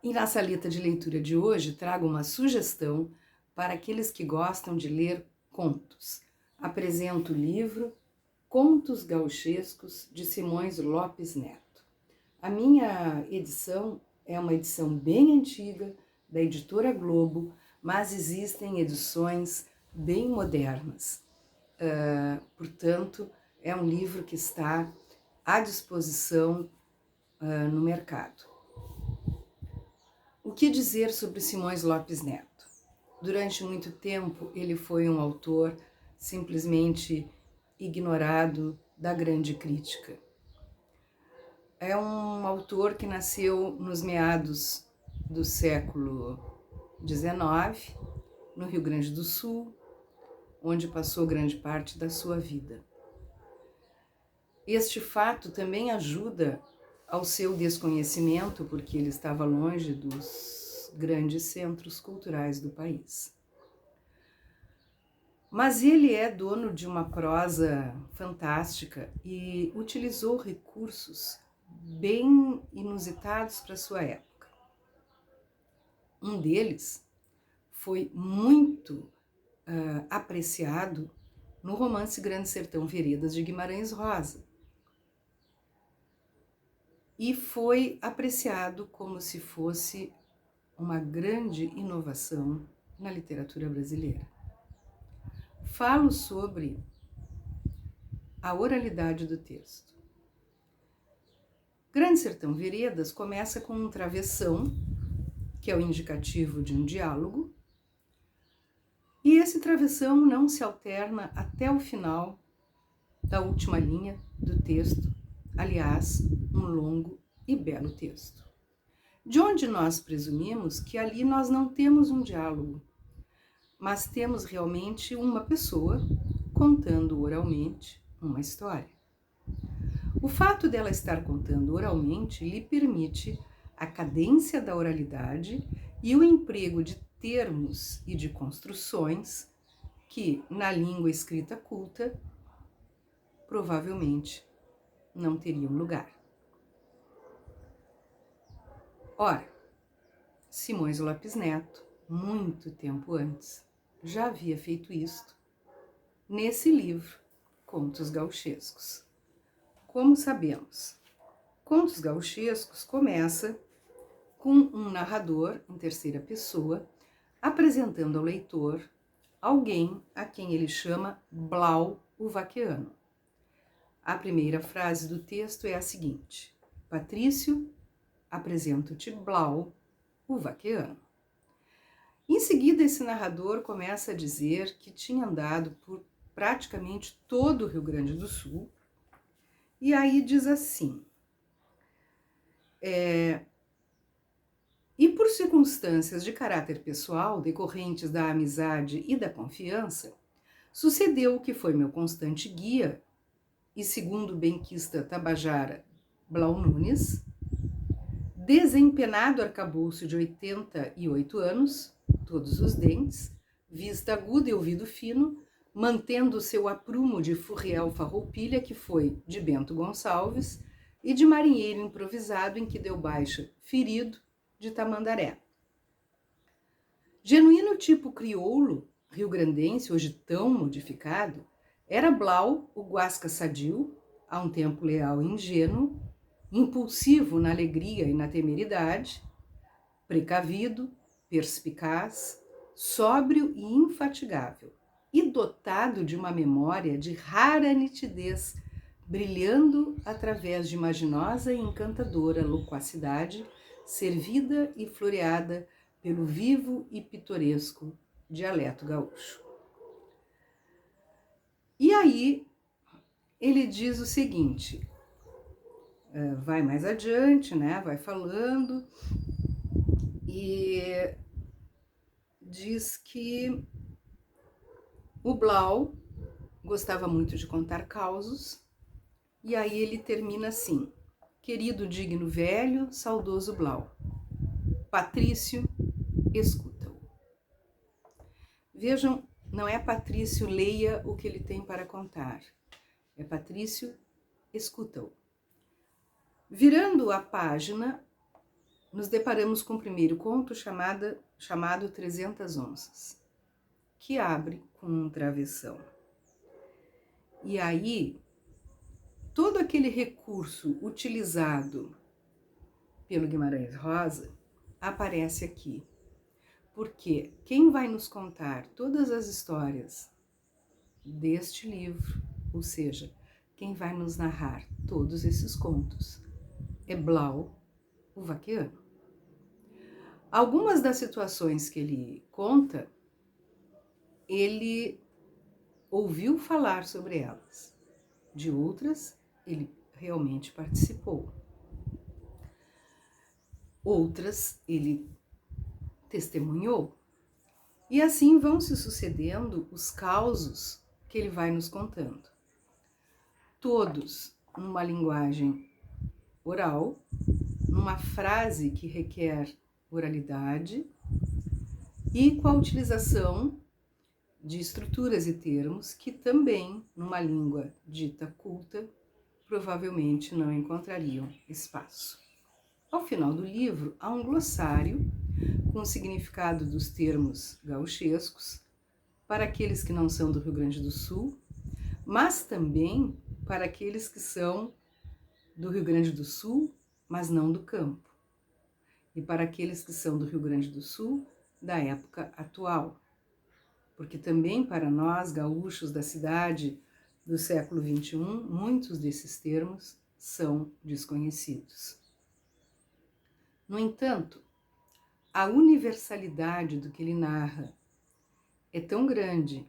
E na saleta de leitura de hoje trago uma sugestão para aqueles que gostam de ler contos. Apresento o livro Contos Gauchescos de Simões Lopes Neto. A minha edição é uma edição bem antiga, da editora Globo, mas existem edições bem modernas. Portanto, é um livro que está à disposição no mercado. O que dizer sobre Simões Lopes Neto? Durante muito tempo, ele foi um autor simplesmente ignorado da grande crítica. É um autor que nasceu nos meados do século XIX, no Rio Grande do Sul, onde passou grande parte da sua vida. Este fato também ajuda ao seu desconhecimento, porque ele estava longe dos grandes centros culturais do país. Mas ele é dono de uma prosa fantástica e utilizou recursos bem inusitados para sua época. Um deles foi muito apreciado no romance Grande Sertão Veredas de Guimarães Rosa, e foi apreciado como se fosse uma grande inovação na literatura brasileira. Falo sobre a oralidade do texto. Grande Sertão Veredas começa com um travessão, que é o indicativo de um diálogo, e esse travessão não se alterna até o final da última linha do texto, aliás, um longo e belo texto, de onde nós presumimos que ali nós não temos um diálogo, mas temos realmente uma pessoa contando oralmente uma história. O fato dela estar contando oralmente lhe permite a cadência da oralidade e o emprego de termos e de construções que, na língua escrita culta, provavelmente não teriam lugar. Ora, Simões Lopes Neto, muito tempo antes, já havia feito isto nesse livro, Contos Gauchescos. Como sabemos, Contos Gauchescos começa com um narrador em terceira pessoa apresentando ao leitor alguém a quem ele chama Blau o Vaqueano. A primeira frase do texto é a seguinte: Patrício, apresento-te Blau o Vaqueano. Em seguida, esse narrador começa a dizer que tinha andado por praticamente todo o Rio Grande do Sul, e aí diz assim: e por circunstâncias de caráter pessoal, decorrentes da amizade e da confiança, sucedeu que foi meu constante guia, e segundo o benquista tabajara Blau Nunes, desempenado arcabouço de 88 anos, todos os dentes, vista aguda e ouvido fino, mantendo seu aprumo de Furriel Farroupilha, que foi de Bento Gonçalves, e de marinheiro improvisado em que deu baixa, ferido, de Tamandaré. Genuíno tipo crioulo, rio-grandense, hoje tão modificado, era Blau o guasca sadio, a um tempo leal e ingênuo, impulsivo na alegria e na temeridade, precavido, perspicaz, sóbrio e infatigável, e dotado de uma memória de rara nitidez, brilhando através de imaginosa e encantadora loquacidade, servida e floreada pelo vivo e pitoresco dialeto gaúcho. E aí ele diz o seguinte, vai mais adiante, né? Vai falando e diz que o Blau gostava muito de contar causos, e aí ele termina assim: querido digno velho, saudoso Blau, Patrício, escuta-o. Vejam, não é Patrício leia o que ele tem para contar, é Patrício, escuta-o. Virando a página, nos deparamos com o primeiro conto chamado 300 Onças, que abre com um travessão. E aí, todo aquele recurso utilizado pelo Guimarães Rosa aparece aqui. Porque quem vai nos contar todas as histórias deste livro, ou seja, quem vai nos narrar todos esses contos, é Blau, o vaqueano. Algumas das situações que ele conta, ele ouviu falar sobre elas. De outras, ele realmente participou. Outras, ele testemunhou. E assim vão se sucedendo os causos que ele vai nos contando. Todos numa linguagem oral, numa frase que requer oralidade e com a utilização de estruturas e termos que também, numa língua dita culta, provavelmente não encontrariam espaço. Ao final do livro, há um glossário com o significado dos termos gauchescos para aqueles que não são do Rio Grande do Sul, mas também para aqueles que são do Rio Grande do Sul, mas não do campo, e para aqueles que são do Rio Grande do Sul da época atual, porque também para nós, gaúchos da cidade do século XXI, muitos desses termos são desconhecidos. No entanto, a universalidade do que ele narra é tão grande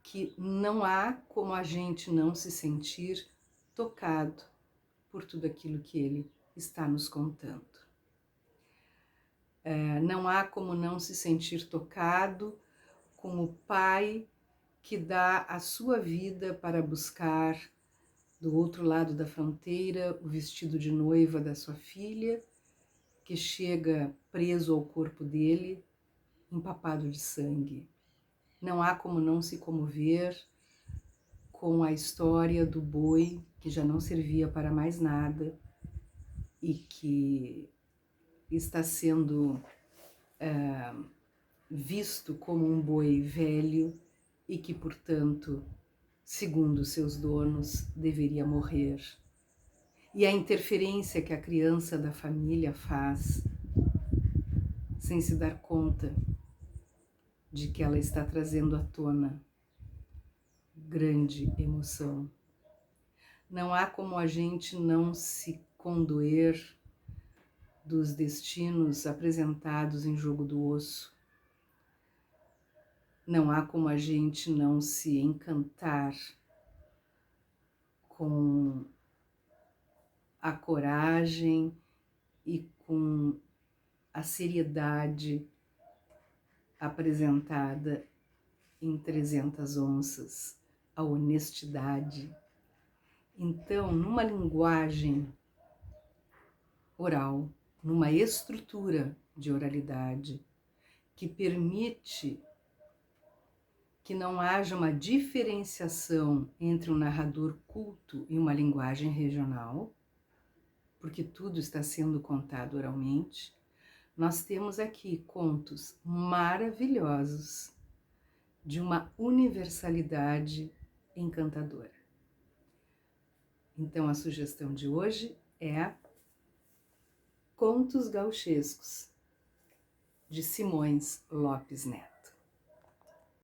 que não há como a gente não se sentir tocado por tudo aquilo que ele está nos contando. Não há como não se sentir tocado com o pai que dá a sua vida para buscar do outro lado da fronteira o vestido de noiva da sua filha, que chega preso ao corpo dele, empapado de sangue. Não há como não se comover com a história do boi que já não servia para mais nada e que está sendo visto como um boi velho e que, portanto, segundo seus donos, deveria morrer. E a interferência que a criança da família faz, sem se dar conta de que ela está trazendo à tona grande emoção. Não há como a gente não se condoer dos destinos apresentados em Jogo do Osso. Não há como a gente não se encantar com a coragem e com a seriedade apresentada em 300 Onças, a honestidade. Então, numa linguagem oral, numa estrutura de oralidade que permite que não haja uma diferenciação entre um narrador culto e uma linguagem regional, porque tudo está sendo contado oralmente, nós temos aqui contos maravilhosos de uma universalidade encantadora. Então a sugestão de hoje é Contos Gauchescos, de Simões Lopes Neto.